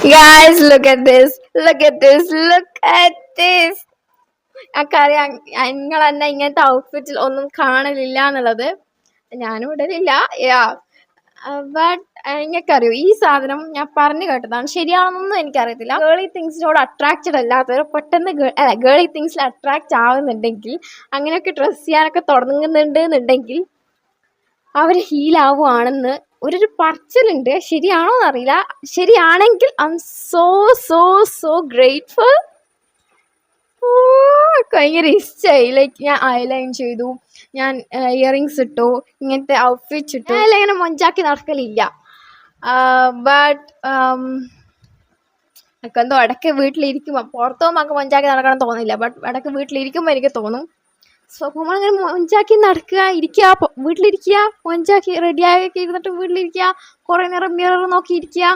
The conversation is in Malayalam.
Guys, look at this. Look at this. Look at this. എനിക്കറിയാം നിങ്ങൾ എന്നെ ഇങ്ങനത്തെ ഔട്ട്ഫിറ്റിൽ ഒന്നും കാണലില്ല എന്നുള്ളത്. ഞാനും ഇടലില്ല. യാ ബട്ട് നിങ്ങൾക്കറിയോ ഈ സാധനം ഞാൻ പറഞ്ഞു കേട്ടതാണ്. ശരിയാണെന്നൊന്നും എനിക്കറിയത്തില്ല. ഗേളി തിങ്സിനോട് അട്രാക്റ്റഡ് അല്ലാത്തവർ പെട്ടെന്ന് ഗേളി തിങ്സിൽ അട്രാക്റ്റ് ആവുന്നുണ്ടെങ്കിൽ, അങ്ങനെയൊക്കെ ഡ്രസ്സ് ചെയ്യാനൊക്കെ തുടങ്ങുന്നുണ്ട് എന്നുണ്ടെങ്കിൽ അവർ ഹീലാവുകയാണെന്ന് ഒരു പറച്ചിലുണ്ട്. ശരിയാണോ എന്നറിയില്ല. ശരിയാണെങ്കിൽ I M so so so grateful. ഭയങ്കര ഇഷ്ടമായി. ലൈക്ക് ഞാൻ ഐലൈൻ ചെയ്തു, ഞാൻ ഇയറിങ്സ് ഇട്ടു, ഇങ്ങനത്തെ ഔട്ട്ഫിറ്റ്സ് ഇട്ടു. ഞാൻ ഇങ്ങനെ മൊഞ്ചാക്കി നടക്കലില്ല. ബട്ട് എനിക്കെന്തോ ഇടയ്ക്ക് വീട്ടിലിരിക്കുമ്പോൾ, പുറത്തു പോകുമ്പോൾ നമുക്ക് മൊഞ്ചാക്കി നടക്കണം തോന്നില്ല. ബട്ട് ഇടയ്ക്ക് വീട്ടിലിരിക്കുമ്പോൾ എനിക്ക് തോന്നും. സോ നമ്മളിങ്ങനെ മൊഞ്ചാക്കി നടക്കുക, ഇരിക്കുക, വീട്ടിലിരിക്കുക, മൊഞ്ചാക്കി റെഡിയാക്കി ഇരുന്നിട്ട് വീട്ടിലിരിക്കുക, കുറേ നേരം മിറർ നോക്കിയിരിക്കുക.